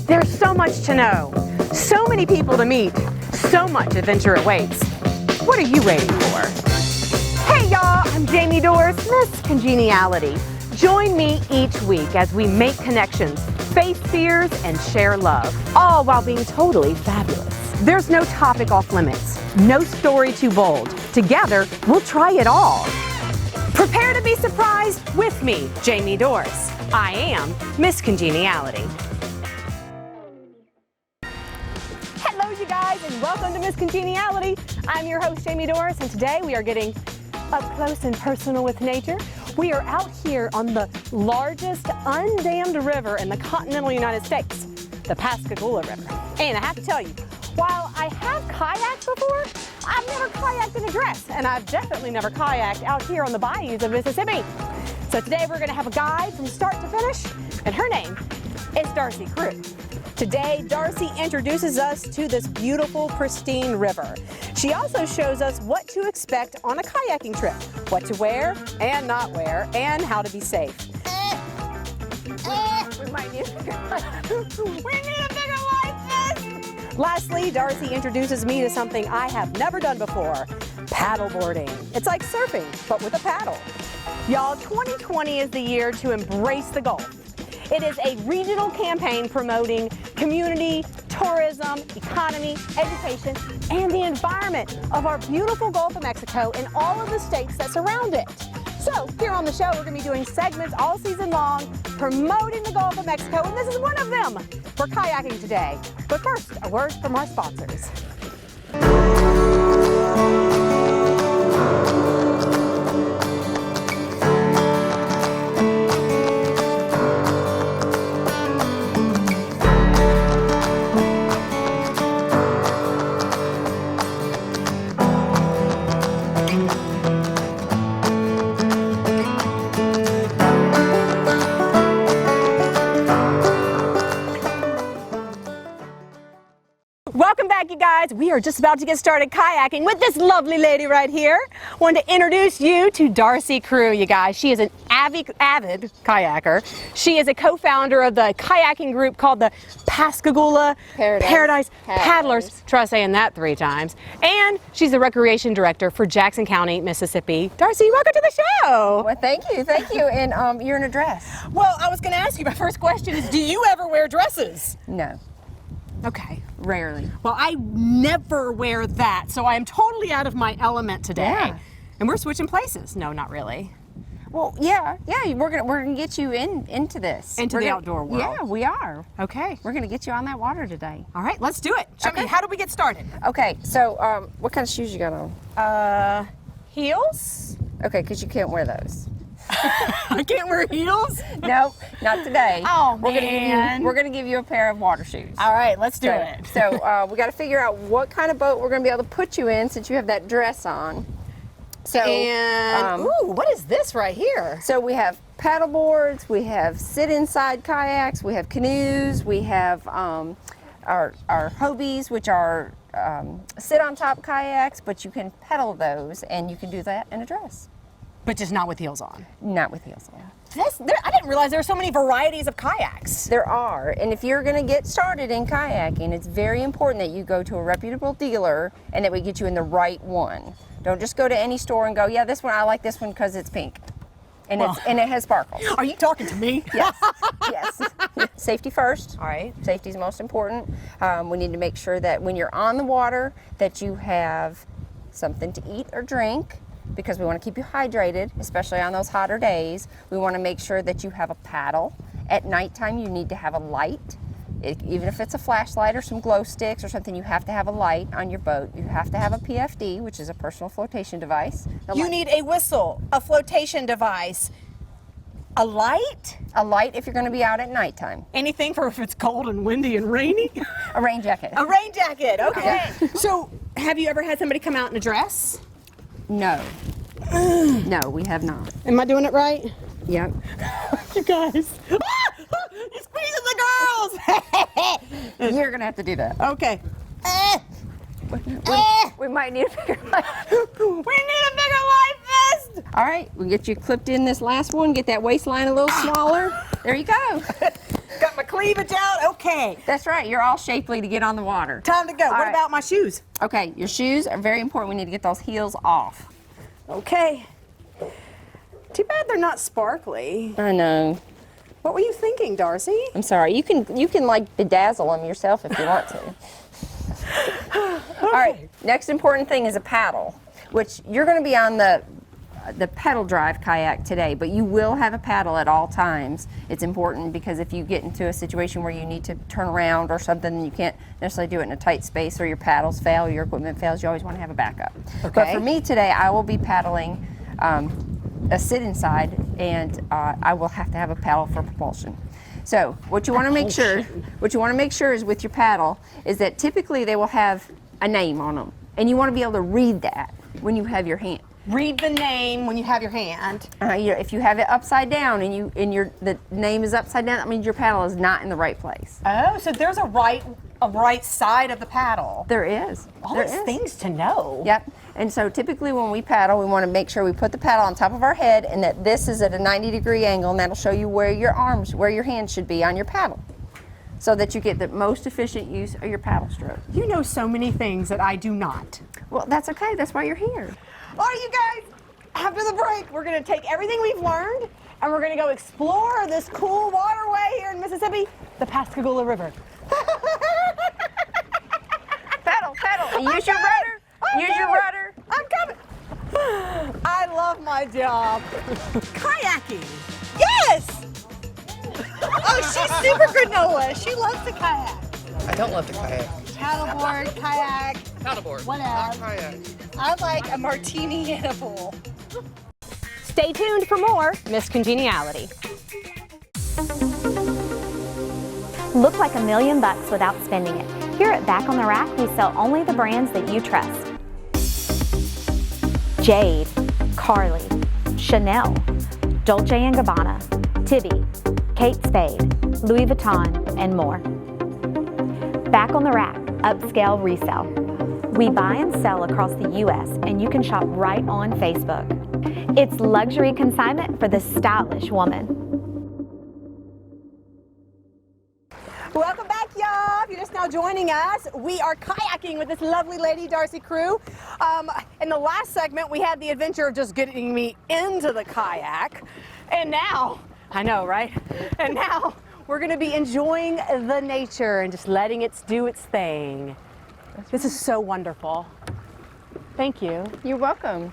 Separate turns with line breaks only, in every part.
There's so much to know, so many people to meet, so much adventure awaits. What are you waiting for? Hey y'all, I'm Jaimee Dorris, MS Congeniality. Join me each week as we make connections, face fears, and share love, all while being totally fabulous. There's no topic off limits, no story too bold. Together, we'll try it all. Prepare to be surprised with me, Jaimee Dorris. I am MS Congeniality. Hello, you guys, and welcome to MS Congeniality. I'm your host, Jaimee Dorris, and today we are getting up close and personal with nature. We are out here on the largest undammed river in the continental United States, the Pascagoula River. And I have to tell you, while I have kayaked before, I've never kayaked in a dress, and I've definitely never kayaked out here on the bayous of Mississippi. So today we're going to have a guide from start to finish, and her name is Darcie Crew. Today, Darcie introduces us to this beautiful, pristine river. She also shows us what to expect on a kayaking trip, what to wear and not wear, and how to be safe. We might need a bigger life vest. Lastly, Darcie introduces me to something I have never done before, paddleboarding. It's like surfing, but with a paddle. Y'all, 2020 is the year to embrace the Gulf. It is a regional campaign promoting community, tourism, economy, education, and the environment of our beautiful Gulf of Mexico and all of the states that surround it. So here on the show, we're going to be doing segments all season long promoting the Gulf of Mexico, and this is one of them for kayaking today. But first, a word from our sponsors. Welcome back, you guys. We are just about to get started kayaking with this lovely lady right here. Wanted to introduce you to Darcie Crew, you guys. She is an avid kayaker. She is a co-founder of the kayaking group called the Pascagoula Paradise Paddlers. Try saying that 3 times. And she's the recreation director for Jackson County, Mississippi. Darcie, welcome to the show.
Well, thank you. And you're in a dress.
Well, I was going to ask you, my first question is, do you ever wear dresses?
No.
Okay.
Rarely.
Well, I never wear that, so I am totally out of my element today.
Yeah.
And we're switching places. No, not really.
Well, yeah. We're gonna get you into this.
Into the outdoor world.
Yeah, we are.
Okay.
We're gonna get you on that water today.
All right, let's do it. Show me, how do we get started?
Okay. So, what kind of shoes you got on?
Heels?
Okay, because you can't wear those.
I can't wear heels?
No, not today.
Oh,
We're gonna give you a pair of water shoes.
All right, let's do it.
So, we got to figure out what kind of boat we're gonna be able to put you in since you have that dress on. So,
ooh, what is this right here?
So we have paddle boards, we have sit inside kayaks, we have canoes, we have our hobies, which are sit on top kayaks, but you can pedal those, and you can do that in a dress.
But just not with heels on.
Not with heels on.
I didn't realize there were so many varieties of kayaks.
There are, and if you're going to get started in kayaking, it's very important that you go to a reputable dealer and that we get you in the right one. Don't just go to any store and go, yeah, this one, I like this one because it's pink. And, and it has sparkles.
Are you talking to me?
Yes, yes. Safety first.
All right.
Safety is most important. We need to make sure that when you're on the water that you have something to eat or drink, because we want to keep you hydrated, especially on those hotter days. We want to make sure that you have a paddle. At nighttime, you need to have a light. Even if it's a flashlight or some glow sticks or something, you have to have a light on your boat. You have to have a PFD, which is a personal flotation device.
You need a whistle, a flotation device, a light?
A light if you're going to be out at nighttime.
Anything for if it's cold and windy and rainy?
A rain jacket.
A rain jacket, okay. So, have you ever had somebody come out in a dress?
No. No, we have not.
Am I doing it right?
Yep.
You guys. You're squeezing the girls.
You're going to have to do that.
Okay.
We might need a bigger life.
We need a bigger life vest.
All right, we'll get you clipped in this last one. Get that waistline a little smaller. There you go.
Got my cleats cleavage out. Okay.
That's right. You're all shapely to get on the water.
Time to go. What
right.
about my shoes?
Okay, your shoes are very important. We need to get those heels off.
Okay. Too bad they're not sparkly.
I know.
What were you thinking, Darcie?
I'm sorry. You can like bedazzle them yourself if you want to. All right. Next important thing is a paddle, which you're going to be on the pedal drive kayak today, but you will have a paddle at all times. It's important because if you get into a situation where you need to turn around or something and you can't necessarily do it in a tight space, or your paddles fail, or your equipment fails, you always want to have a backup.
Okay.
But for me today, I will be paddling a sit-in side, and I will have to have a paddle for propulsion. So what you want to make sure is with your paddle is that typically they will have a name on them, and you want to be able to read that when you have your hand.
Read the name when you have your hand.
If you have it upside down and the name is upside down, that means your paddle is not in the right place.
Oh, so there's a right side of the paddle.
There is.
All these things to know.
Yep. And so typically when we paddle, we want to make sure we put the paddle on top of our head and that this is at a 90-degree angle, and that'll show you where your hands should be on your paddle, so that you get the most efficient use of your paddle stroke.
You know so many things that I do not.
Well, that's okay. That's why you're here.
All right, you guys, after the break, we're going to take everything we've learned and we're going to go explore this cool waterway here in Mississippi, the Pascagoula River.
Pedal. Use your rudder. Use your rudder.
I'm coming. I love my job. Kayaking. Yes. Oh, she's super granola. She loves to kayak.
I don't love the kayak.
Paddleboard, kayak,
Paddleboard,
whatever.
not kayak.
I like a martini in a bowl.
Stay tuned for more MS Congeniality.
Look like $1 million without spending it. Here at Back on the Rack, we sell only the brands that you trust. Jade, Carly, Chanel, Dolce & Gabbana, Tibby, Kate Spade, Louis Vuitton, and more. Back on the Rack, upscale resale. We buy and sell across the U.S., and you can shop right on Facebook. It's luxury consignment for the stylish woman.
Welcome back, y'all. If you're just now joining us, we are kayaking with this lovely lady, Darcie Crew. In the last segment, we had the adventure of just getting me into the kayak. And now, I know, right? And now we're going to be enjoying the nature and just letting it do its thing. This is so wonderful. Thank you.
You're welcome.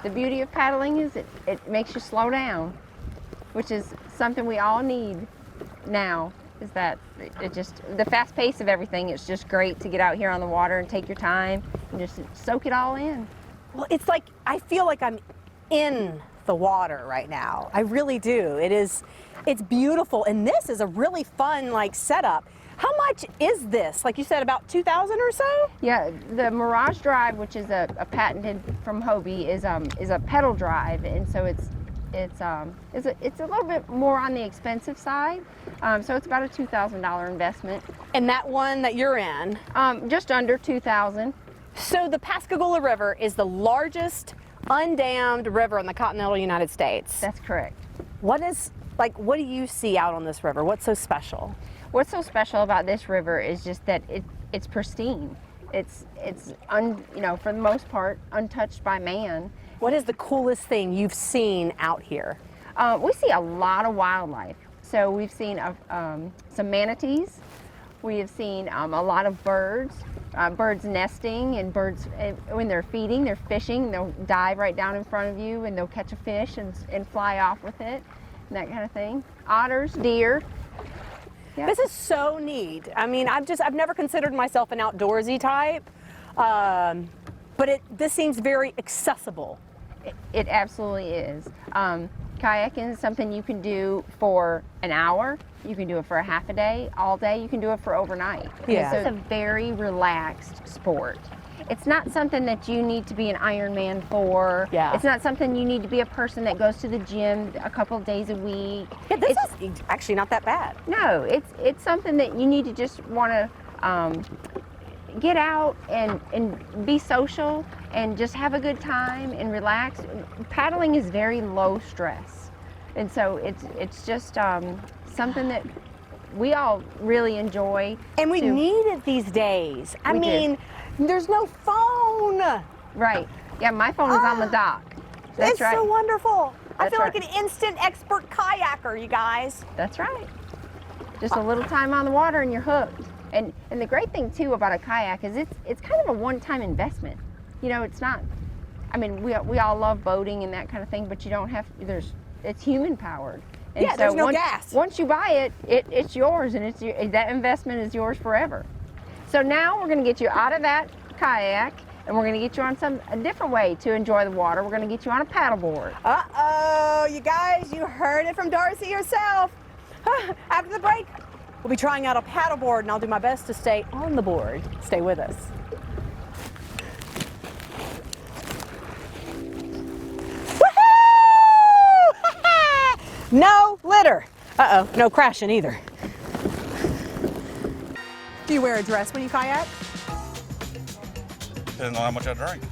The beauty of paddling is it makes you slow down, which is something we all need now. Is that the fast pace of everything. It's just great to get out here on the water and take your time and just soak it all in.
Well, it's like, I feel like I'm in the water right now. I really do. It's beautiful, and this is a really fun setup. How much is this? Like you said, about 2,000 or so?
Yeah, the Mirage Drive, which is a patented from Hobie, is a pedal drive, and so it's a little bit more on the expensive side. So it's about a $2,000 investment.
And that one that you're in?
Just under 2,000.
So the Pascagoula River is the largest undammed river in the continental United States.
That's correct.
What do you see out on this river? What's so special?
What's so special about this river is just that it's pristine. It's for the most part untouched by man.
What is the coolest thing you've seen out here?
We see a lot of wildlife. So we've seen some manatees. We have seen a lot of birds, birds nesting, and birds when they're feeding, they're fishing. They'll dive right down in front of you and they'll catch a fish and fly off with it, and that kind of thing. Otters, deer. Yeah.
This is so neat. I mean, I've never considered myself an outdoorsy type, but this seems very accessible.
It absolutely is. Kayaking is something you can do for an hour. You can do it for a half a day, all day. You can do it for overnight.
Yeah.
So it's a very relaxed sport. It's not something that you need to be an Ironman for.
Yeah.
It's not something you need to be a person that goes to the gym a couple of days a week.
Yeah, this is actually not that bad.
No, it's something that you need to just want to get out and be social and just have a good time and relax. Paddling is very low stress, and so it's just something that we all really enjoy.
And we
to-
need it these days. I
We do.
mean, there's no phone.
Right. Yeah, my phone is on the dock. That's
It's
right.
so wonderful. I
That's
feel
right.
like an instant expert kayaker, you guys.
That's right. Just a little time on the water and you're hooked. And the great thing too about a kayak is it's kind of a one-time investment. You know, it's not. I mean, we all love boating and that kind of thing, but you don't have. It's human powered. And
Yeah, there's no
once,
gas.
Once you buy it, it's yours, and that investment is yours forever. So now we're going to get you out of that kayak, and we're going to get you on a different way to enjoy the water. We're going to get you on a paddleboard.
Uh-oh, you guys, you heard it from Darcie herself. After the break, we'll be trying out a paddleboard, and I'll do my best to stay on the board. Stay with us. Woohoo! No litter. Uh-oh, no crashing either. Do you wear a dress when you kayak?
Depends on how much I drink.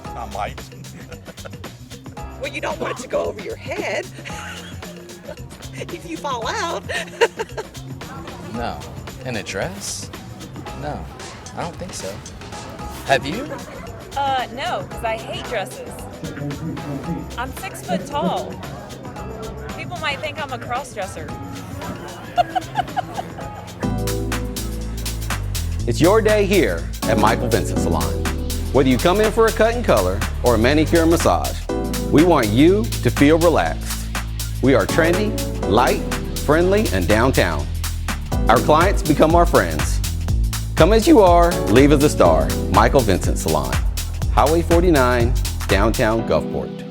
I might.
Well, you don't want it to go over your head if you fall out.
No. In a dress? No, I don't think so. Have you?
No, because I hate dresses. I'm 6 foot tall. People might think I'm a cross-dresser.
It's your day here at Michael Vincent Salon. Whether you come in for a cut and color or a manicure and massage, we want you to feel relaxed. We are trendy, light, friendly, and downtown. Our clients become our friends. Come as you are, leave as a star. Michael Vincent Salon, Highway 49, downtown Gulfport.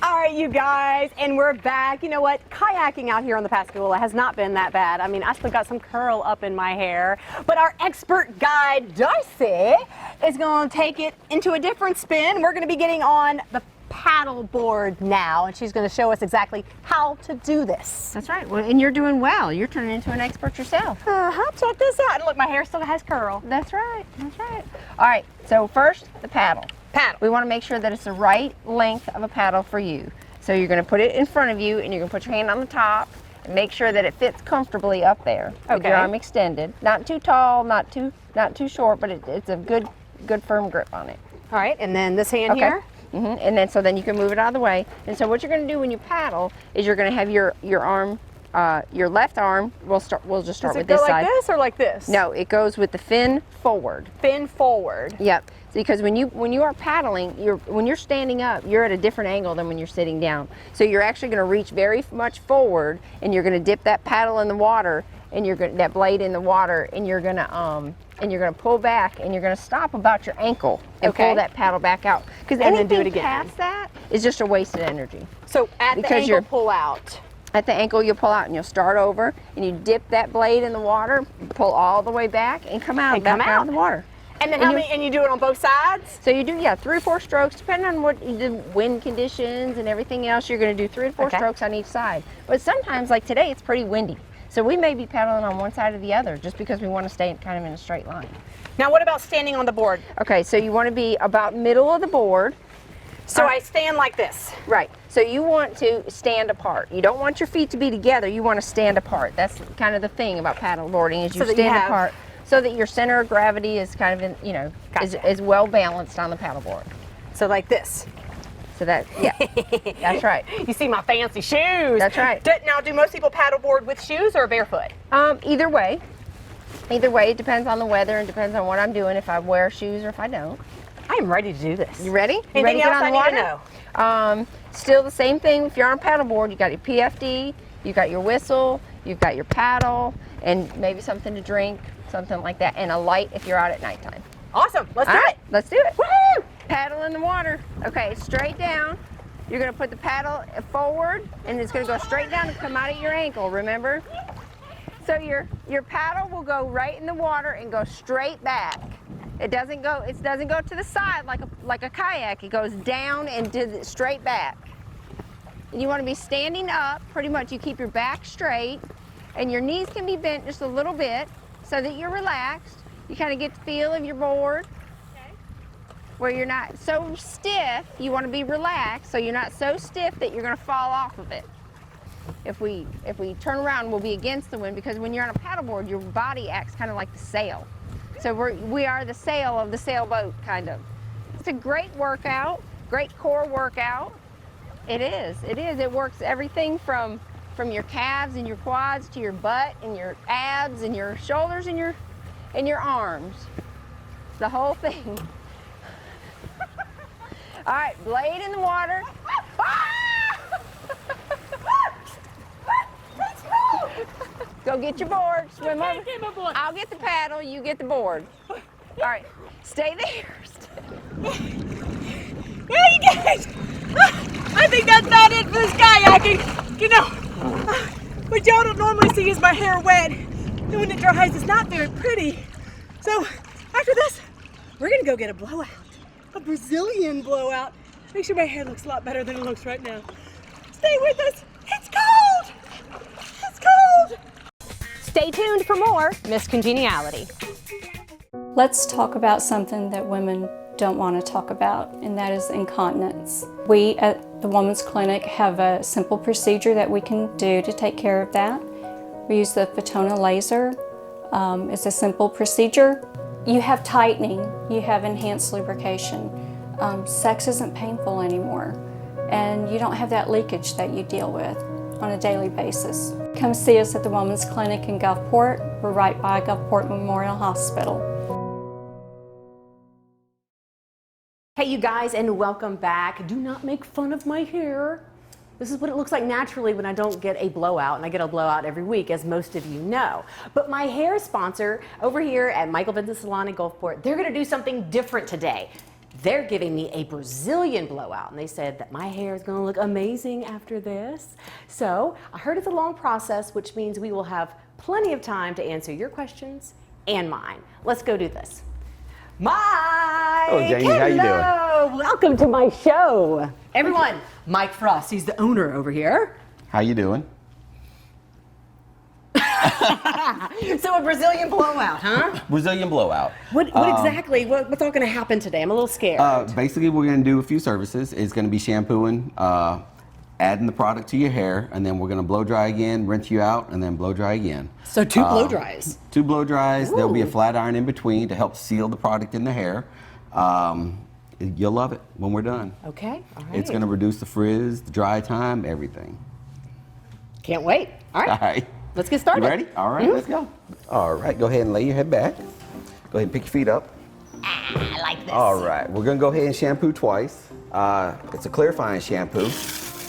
All right, you guys, and we're back. You know what? Kayaking out here on the Pascagoula has not been that bad. I mean, I still got some curl up in my hair, but our expert guide, Darcie, is going to take it into a different spin. We're going to be getting on the paddle board now, and she's going to show us exactly how to do this.
That's right. Well, and you're doing well. You're turning into an expert yourself.
Check this out. And look, my hair still has curl.
That's right. That's right. All right. So first, the paddle.
Paddle.
We want to make sure that it's the right length of a paddle for you. So you're going to put it in front of you, and you're going to put your hand on the top and make sure that it fits comfortably up there with your
Okay.
arm extended. Not too tall, not too short, but it's a good your grip on it.
All right, and then this hand
Okay.
here.
And then so then you can move it out of the way. And so what you're going to do when you paddle is you're going to have your arm, your left arm. We'll just start
Does
with
it go
this
like
side.
this or like this?
No, it goes with the fin forward.
Fin forward.
Yep. Because when you are paddling, when you're standing up, you're at a different angle than when you're sitting down. So you're actually going to reach very much forward, and you're going to dip that paddle in the water, and that blade in the water, and you're going to pull back, and you're going to stop about your ankle and
Okay.
pull that paddle back out. Because
And then do
anything
it again.
past that is just a wasted energy.
So at the
Because
ankle,
you're-
pull out.
At the ankle, you'll pull out, and you'll start over, and you dip that blade in the water, pull all the way back, and come out
And come
back out of the water.
And then
And
how
you-
many? And you do it on both sides.
So you do, 3 or 4 strokes, depending on what the wind conditions and everything else. You're going to do 3 to 4
Okay.
strokes on each side. But sometimes, like today, it's pretty windy, so we may be paddling on one side or the other, just because we want to stay kind of in a straight line.
Now, what about standing on the board?
Okay, so you want to be about middle of the board.
So I stand like this.
Right. So you want to stand apart. You don't want your feet to be together. You want to stand apart. That's kind of the thing about paddleboarding is you
So that you
stand
have-
apart so that your center of gravity is kind of in,
Gotcha.
is well balanced on the paddleboard.
So like this.
So that, yeah, that's right.
You see my fancy shoes.
That's right.
Now, do most people paddleboard with shoes or barefoot?
Either way. Either way, it depends on the weather and depends on what I'm doing, if I wear shoes or if I don't.
I am ready to do this.
You ready? You
Anything
ready to get
else
on the
I need
water?
to know?
Still the same thing. If you're on a paddleboard, you got your PFD, you got your whistle, you've got your paddle, and maybe something to drink, something like that, and a light if you're out at nighttime.
Awesome. Let's do
All right,
it.
let's do it.
Woo!
Paddle in the water. Okay, straight down. You're gonna put the paddle forward, and it's gonna go straight down and come out at your ankle, remember? So your paddle will go right in the water and go straight back. It doesn't go to the side like a kayak. It goes down and straight back. And you want to be standing up, pretty much. You keep your back straight, and your knees can be bent just a little bit so that you're relaxed. You kind of get the feel of your board. Where you're not so stiff. You want to be relaxed, so you're not so stiff that you're going to fall off of it. if we turn around, we'll be against the wind, because when you're on a paddleboard, your body acts kind of like the sail. So we are the sail of the sailboat, kind of. It's a great workout, great core workout. It is. It works everything from your calves and your quads to your butt and your abs and your shoulders and your arms. The whole thing. All right, blade in the water. Go get your board, swim over. I'll get the paddle, you get the board. All right, stay there.
Well, you guys, I think that's about it for this kayaking. You know, what y'all don't normally see is my hair wet. And when it dries, it's not very pretty. So after this, we're gonna go get a blowout, a Brazilian blowout. Make sure my hair looks a lot better than it looks right now. Stay with us. It's cold. It's cold. Stay tuned for more MS Congeniality.
Let's talk about something that women don't want to talk about, and that is incontinence. We at the Women's Clinic have a simple procedure that we can do to take care of that. We use the Photona laser. It's a simple procedure. You have tightening, you have enhanced lubrication. Sex isn't painful anymore, and you don't have that leakage that you deal with on a daily basis. Come see us at the Women's Clinic in Gulfport. We're right by Gulfport Memorial Hospital.
Hey you guys, and welcome back. Do not make fun of my hair. This is what it looks like naturally when I don't get a blowout, and I get a blowout every week, as most of you know. But my hair sponsor over here at Michael Vincent Salon in Gulfport, they're gonna do something different today. They're giving me a Brazilian blowout, and they said that my hair is gonna look amazing after this. So I heard it's a long process, which means we will have plenty of time to answer your questions and mine. Let's go do this. Mike!
Hello, Jaimee. How you doing?
Welcome to my show. Everyone, Mike Frost, he's the owner over here.
How you doing?
So a Brazilian blowout, huh?
Brazilian blowout.
What exactly, what's all gonna happen today? I'm a little scared.
Basically, we're going to do a few services. It's going to be shampooing, adding the product to your hair, and then we're going to blow dry again, rinse you out, and then blow dry again.
So two blow dries.
2 blow dries.
Ooh.
There'll be a flat iron in between to help seal the product in the hair. You'll love it when we're done.
Okay, all right.
It's going to reduce the frizz, the dry time, everything.
Can't wait. All right.
All right.
Let's get started.
You ready? All right, let's go. All right, go ahead and lay your head back. Go ahead and pick your feet up.
I like this.
All right, we're gonna go ahead and shampoo twice. It's a clarifying shampoo.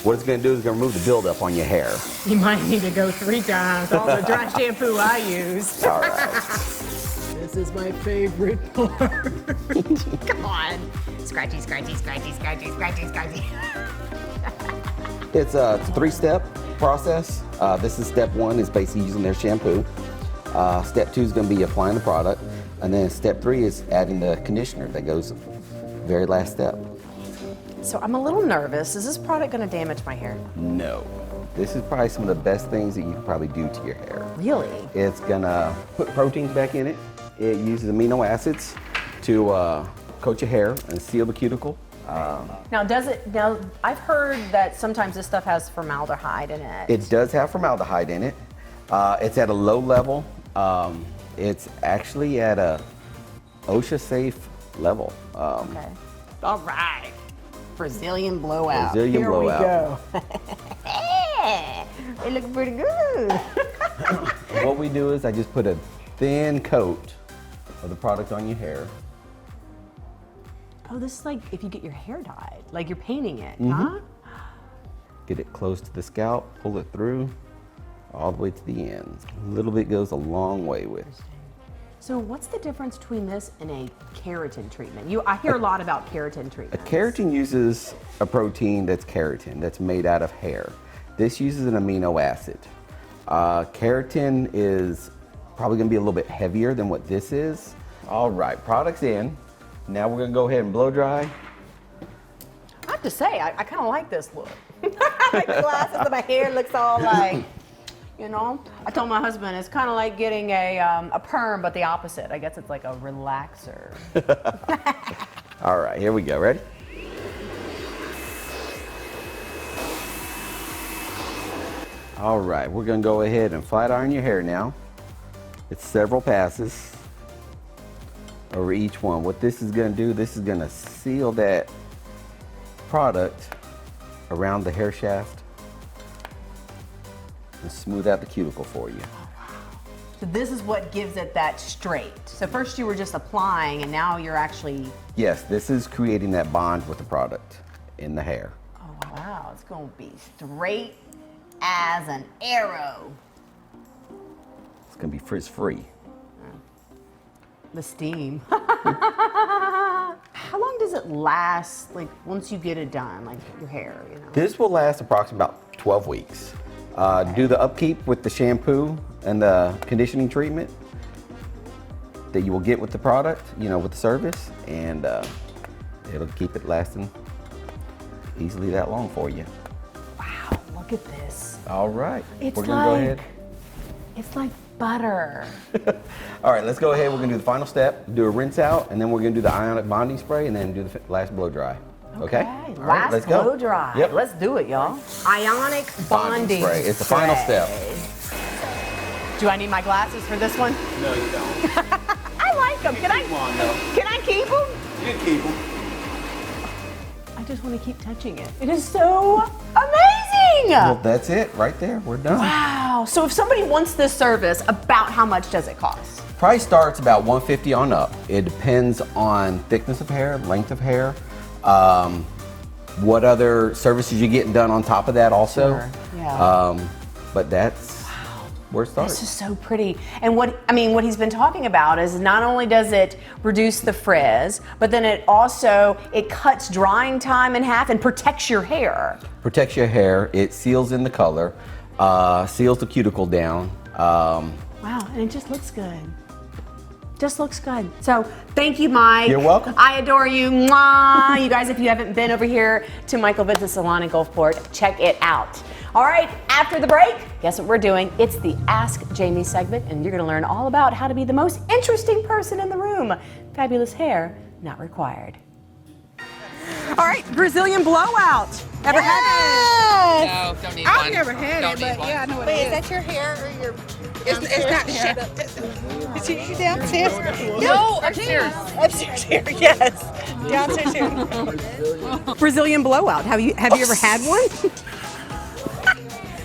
What it's gonna do is it's gonna remove the buildup on your hair.
You might need to go 3 times, all the dry shampoo I use.
All right.
This is my favorite part. Come on.
Scratchy, scratchy, scratchy, scratchy, scratchy, scratchy.
It's a 3-step process. This is step 1, is basically using their shampoo. Step 2 is gonna be applying the product. And then step 3 is adding the conditioner that goes very last step.
So I'm a little nervous. Is this product gonna damage my hair?
No. This is probably some of the best things that you can probably do to your hair.
Really?
It's gonna put proteins back in it. It uses amino acids to coat your hair and seal the cuticle.
Now I've heard that sometimes this stuff has formaldehyde in it.
It does have formaldehyde in it. It's at a low level. It's actually at a OSHA safe level.
Okay. All right. Brazilian blowout.
Brazilian blowout.
Here we go. It looks pretty good.
What we do is I just put a thin coat of the product on your hair.
Oh, this is like if you get your hair dyed, like you're painting it,
Mm-hmm.
huh?
Get it close to the scalp, pull it through, all the way to the end. A little bit goes a long way with it.
So what's the difference between this and a keratin treatment? I hear a lot about keratin
A
treatments.
keratin uses a protein that's keratin, that's made out of hair. This uses an amino acid. Keratin is probably gonna be a little bit heavier than what this is. All right, product's in. Now we're gonna go ahead and blow dry.
I have to say, I kind of like this look. I like the glasses and my hair looks all like, you know? I told my husband it's kind of like getting a perm, but the opposite. I guess it's like a relaxer.
All right, here we go, ready? All right, we're gonna go ahead and flat iron your hair now. It's several passes over each one. What this is gonna do, this is gonna seal that product around the hair shaft and smooth out the cuticle for you.
So this is what gives it that straight. So first you were just applying and now you're actually...
Yes, this is creating that bond with the product in the hair.
Oh wow, it's gonna be straight as an arrow.
It's gonna be frizz-free.
The steam. How long does it last, like, once you get it done, like your hair, you know?
This will last approximately about 12 weeks. Do the upkeep with the shampoo and the conditioning treatment that you will get with the product, you know, with the service, and it'll keep it lasting easily that long for you.
Wow, look at this.
All right,
It's
we're gonna go ahead.
It's like butter.
All right, let's go ahead. We're gonna do the final step, do a rinse out, and then we're gonna do the ionic bonding spray, and then do the last blow dry. Okay? All right,
Last
let's go.
blow dry.
Yep.
Let's do it, y'all. Ionic bonding
spray. It's the final step.
Do I need my glasses for this one?
No, you don't.
I like them. Can I keep them?
You can keep them.
I just want to keep touching it. It is so amazing.
Well, that's it right there. We're done.
Wow. So if somebody wants this service, about how much does it cost?
Price starts about $150 on up. It depends on thickness of hair, length of hair, what other services you're getting done on top of that also.
Sure. Yeah.
But that's where it starts.
This is so pretty. And what he's been talking about is not only does it reduce the frizz, but then it cuts drying time in half and protects your hair.
Protects your hair. It seals in the color, seals the cuticle down.
Wow, and it just looks good. Just looks good. So thank you, Mike.
You're welcome.
I adore you. Mwah. You guys, if you haven't been over here to Michael Vincent Salon in Gulfport, check it out. All right, after the break, guess what we're doing? It's the Ask Jaimee segment, and you're gonna learn all about how to be the most interesting person in the room. Fabulous hair, not required. All right, Brazilian blowout. Ever had
No, don't need
I've
one.
never had
Don't
it,
need
but
one.
yeah, I know what
Wait,
it
is
is.
that your hair or your...
It's not shut up. Is it downstairs?
No, upstairs.
Upstairs here, yes. Downstairs here.
Brazilian blowout? Have you ever had one?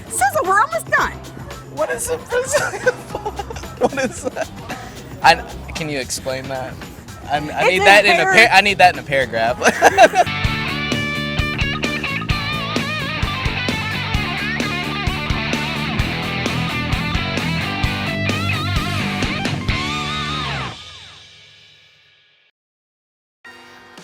Sizzle, we're almost done.
What is a Brazilian What is that?
Can you explain that? I
It's
need that
a hair-
I need that in a paragraph.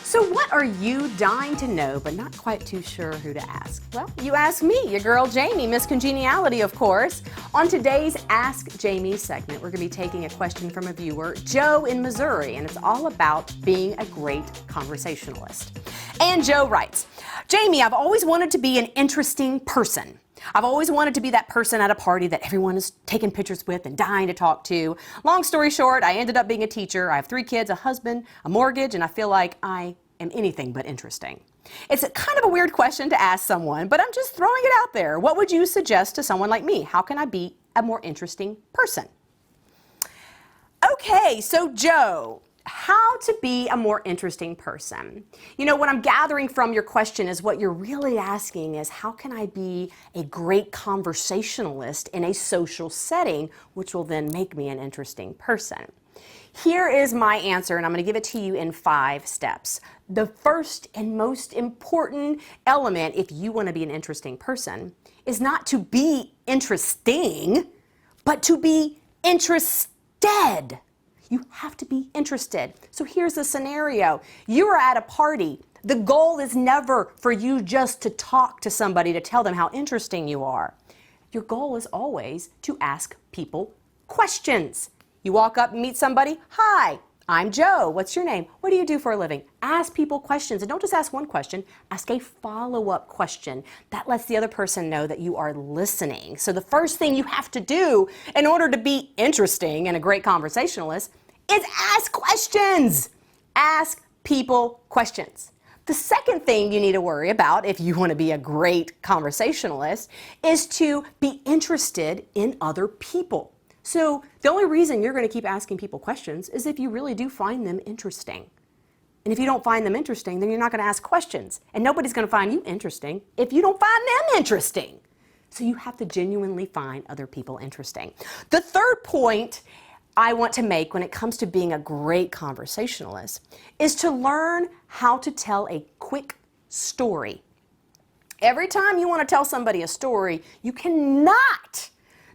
So what are you dying to know but not quite too sure who to ask? Well, you ask me, your girl Jaimee, MS Congeniality, of course. On today's Ask Jaimee segment, we're going to be taking a question from a viewer, Joe in Missouri, and it's all about being a great conversationalist. And Joe writes, Jaimee, I've always wanted to be an interesting person. I've always wanted to be that person at a party that everyone is taking pictures with and dying to talk to. Long story short, I ended up being a teacher. I have 3 kids, a husband, a mortgage, and I feel like I am anything but interesting. It's kind of a weird question to ask someone, but I'm just throwing it out there. What would you suggest to someone like me? How can I be a more interesting person? Okay, so Joe, how to be a more interesting person. You know, what I'm gathering from your question is what you're really asking is how can I be a great conversationalist in a social setting, which will then make me an interesting person. Here is my answer, and I'm going to give it to you in 5 steps. The first and most important element, if you want to be an interesting person, is not to be interesting, but to be interested. You have to be interested. So here's the scenario. You are at a party. The goal is never for you just to talk to somebody to tell them how interesting you are. Your goal is always to ask people questions. You walk up and meet somebody. Hi, I'm Joe. What's your name? What do you do for a living? Ask people questions, and don't just ask one question. Ask a follow-up question. That lets the other person know that you are listening. So the first thing you have to do in order to be interesting and a great conversationalist is ask questions. Ask people questions. The second thing you need to worry about if you want to be a great conversationalist is to be interested in other people. So the only reason you're going to keep asking people questions is if you really do find them interesting. And if you don't find them interesting, then you're not going to ask questions. And nobody's going to find you interesting if you don't find them interesting. So you have to genuinely find other people interesting. The third point I want to make when it comes to being a great conversationalist is to learn how to tell a quick story. Every time you want to tell somebody a story, you cannot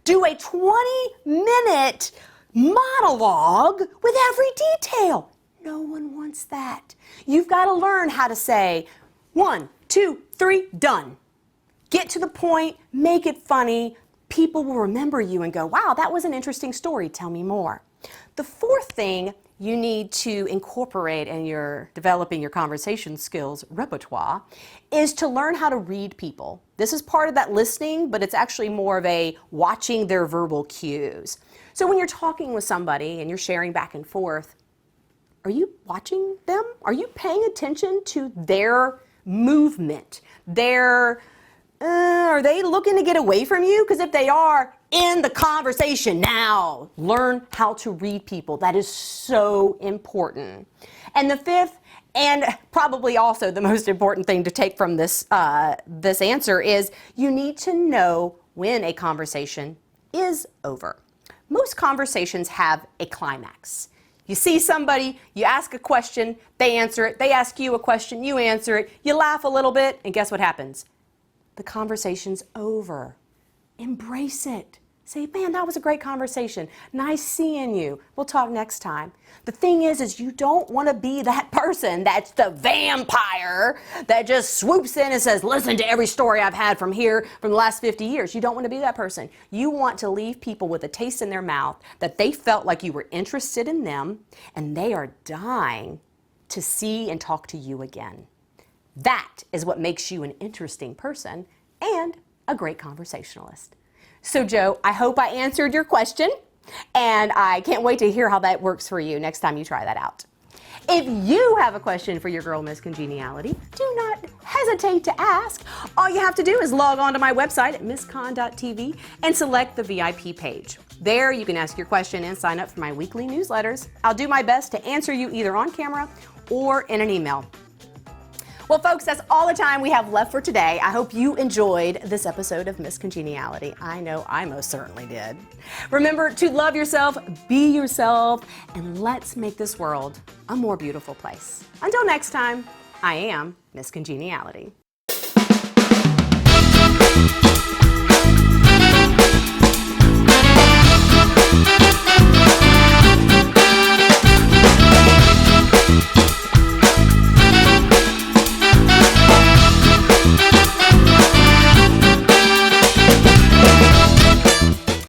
do a 20-minute monologue with every detail. No one wants that. You've got to learn how to say 1, 2, 3, done. Get to the point, make it funny. People will remember you and go, wow, that was an interesting story. Tell me more. The fourth thing you need to incorporate in your developing your conversation skills repertoire is to learn how to read people. This is part of that listening, but it's actually more of a watching their verbal cues. So when you're talking with somebody and you're sharing back and forth, are you watching them? Are you paying attention to their movement, their are they looking to get away from you? Because if they are, in the conversation now. Learn how to read people. That is so important. And the fifth, and probably also the most important thing to take from this answer is you need to know when a conversation is over. Most conversations have a climax. You see somebody, you ask a question, they answer it, they ask you a question, you answer it, you laugh a little bit, and guess what happens? The conversation's over. Embrace it. Say, man, that was a great conversation. Nice seeing you. We'll talk next time. The thing is you don't want to be that person that's the vampire that just swoops in and says, listen to every story I've had from here from the last 50 years. You don't want to be that person. You want to leave people with a taste in their mouth that they felt like you were interested in them and they are dying to see and talk to you again. That is what makes you an interesting person and a great conversationalist. So Joe, I hope I answered your question, and I can't wait to hear how that works for you next time you try that out. If you have a question for your girl, MS Congeniality, do not hesitate to ask. All you have to do is log on to my website at mscon.tv and select the VIP page. There you can ask your question and sign up for my weekly newsletters. I'll do my best to answer you either on camera or in an email. Well, folks, that's all the time we have left for today. I hope you enjoyed this episode of MS Congeniality. I know I most certainly did. Remember to love yourself, be yourself, and let's make this world a more beautiful place. Until next time, I am MS Congeniality.